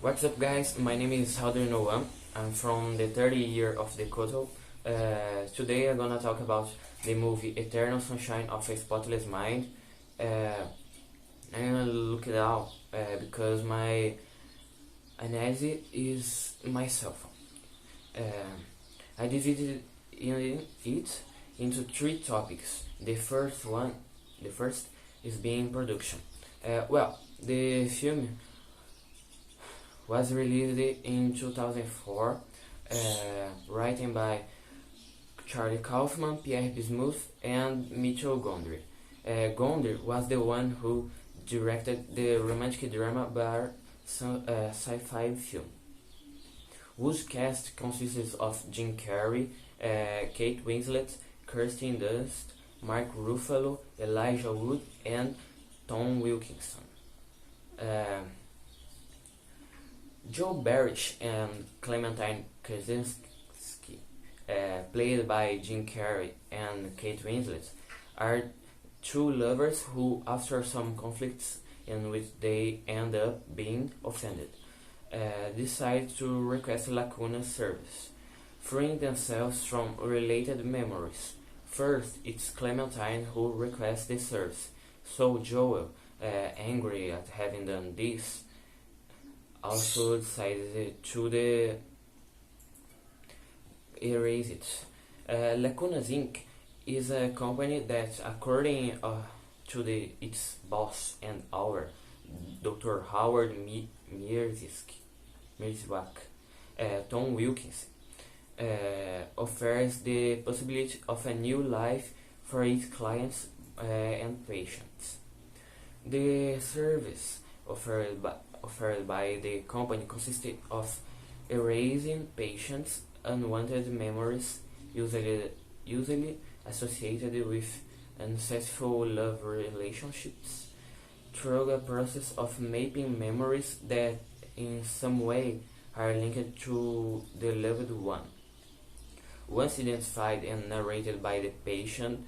What's up, guys? My name is Nhowan. I'm from the 30th year of the Koto. Today I'm gonna talk about the movie Eternal Sunshine of a Spotless Mind. I'm gonna look it out because my analogy is my cell phone. I divided it into three topics. The first is being production. The film was released in 2004, written by Charlie Kaufman, Pierre Bismuth, and Mitchell Gondry. Gondry was the one who directed the romantic drama bar sci-fi film, whose cast consists of Jim Carrey, Kate Winslet, Kirsten Dunst, Mark Ruffalo, Elijah Wood, and Tom Wilkinson. Joe Barish and Clementine Krasinski, played by Jim Carrey and Kate Winslet, are two lovers who, after some conflicts in which they end up being offended, decide to request Lacuna's service, freeing themselves from related memories. First, it's Clementine who requests the service, so Joel, angry at having done this, also decided to erase it. Lacunas Inc. is a company that, according to its boss and owner, Dr. Howard Mierzwiak, Tom Wilkinson, offers the possibility of a new life for its clients and patients. The service offered by the company consisted of erasing patients' unwanted memories, usually associated with unsuccessful love relationships, through a process of mapping memories that in some way are linked to the loved one. Once identified and narrated by the patient,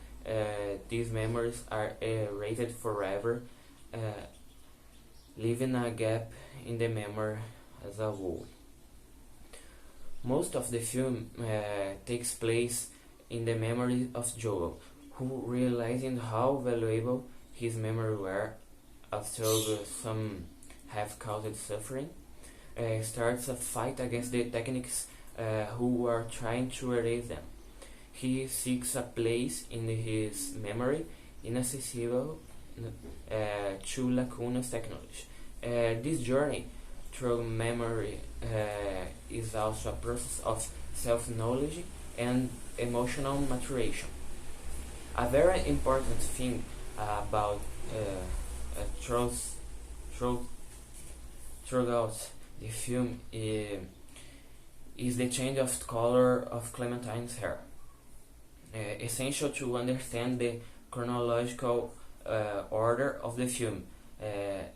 these memories are erased forever, leaving a gap in the memory as a whole. Most of the film takes place in the memory of Joel, who, realizing how valuable his memory were after some have caused suffering, starts a fight against the techniques who are trying to erase them. He seeks a place in his memory inaccessible to Lacuna's technology. This journey through memory is also a process of self-knowledge and emotional maturation. A very important thing about throughout the film is the change of color of Clementine's hair. Essential to understand the chronological order of the film,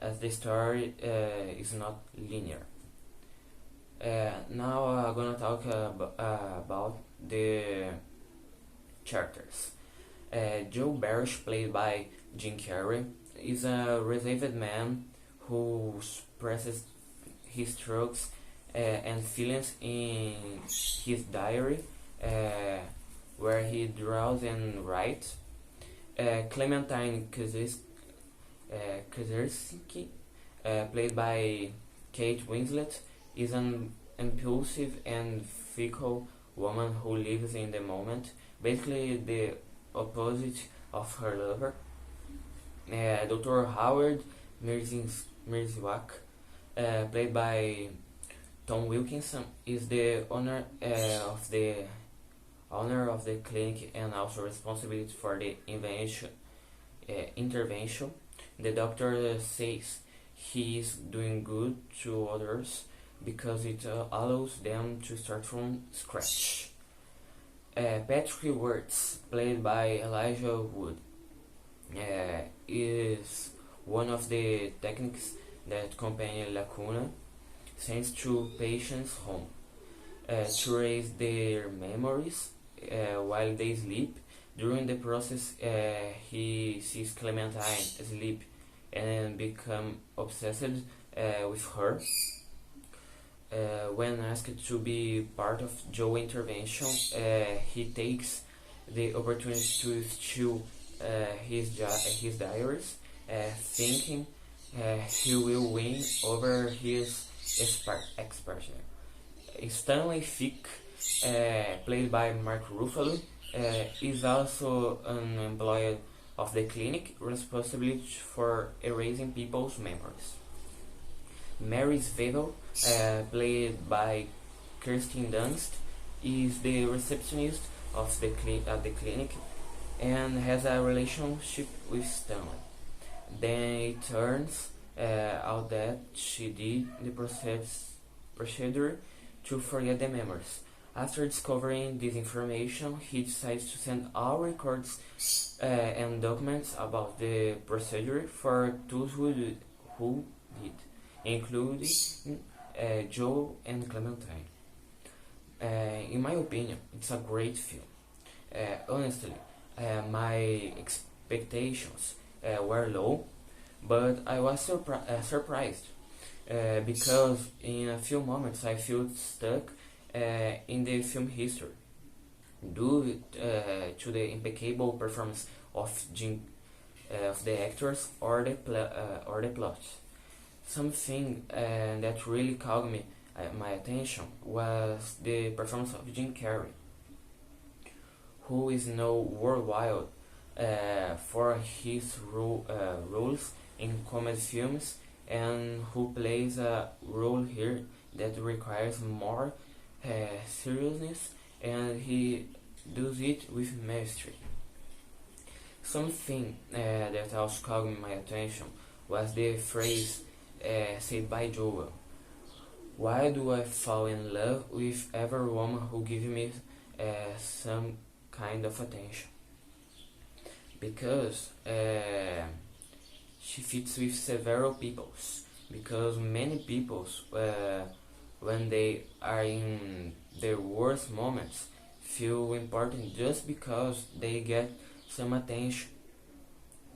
as the story is not linear. Now I'm gonna talk about the characters. Joe Barish, played by Jim Carrey, is a reserved man who expresses his struggles and feelings in his diary, where he draws and writes. Clementine Krasinski, played by Kate Winslet, is an impulsive and fickle woman who lives in the moment, basically the opposite of her lover. Dr. Howard Mierzwiak, played by Tom Wilkinson, is the owner of the clinic and also responsible for the intervention. The doctor says he is doing good to others because it allows them to start from scratch. Patrick Wirtz, played by Elijah Wood, is one of the techniques that company Lacuna sends to patients home to erase their memories while they sleep. During the process, he sees Clementine sleep and become obsessed with her. when asked to be part of Joe's intervention, he takes the opportunity to steal his diaries, thinking he will win over his ex-partner. Stanley Fick, played by Mark Ruffalo, is also an employee of the clinic responsible for erasing people's memories. Mary Svevel, played by Kirsten Dunst, is the receptionist of the clinic and has a relationship with Stanley. Then it turns out that she did the procedure to forget the memories. After discovering this information, he decides to send all records and documents about the procedure for those who did, including Joe and Clementine. In my opinion, it's a great film. Honestly, my expectations were low, but I was surprised because in a few moments I felt stuck in the film history due to the impeccable performance of the actors or the plot. Something that really caught my attention was the performance of Jim Carrey, who is known worldwide for his roles in comedy films, and who plays a role here that requires more seriousness, and he does it with mastery. Something that also caught my attention was the phrase said by Joel: "Why do I fall in love with every woman who gives me some kind of attention?" Because she fits with several peoples. Because many peoples, when they are in their worst moments, feel important just because they get some attention,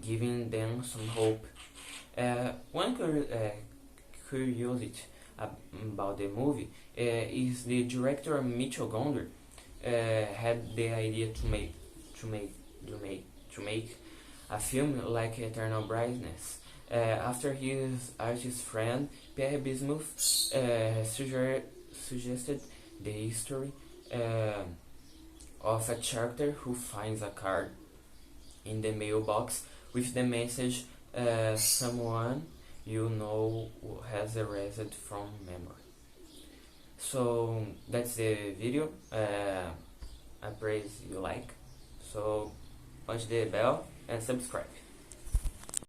giving them some hope. One curiosity about the movie is the director Mitchell Gondry had the idea to make a film like Eternal Brightness after his artist friend Pierre Bismuth suggested the history of a character who finds a card in the mailbox with the message, "Someone you know has erased from memory." So that's the video. I pray you like. So punch the bell and subscribe.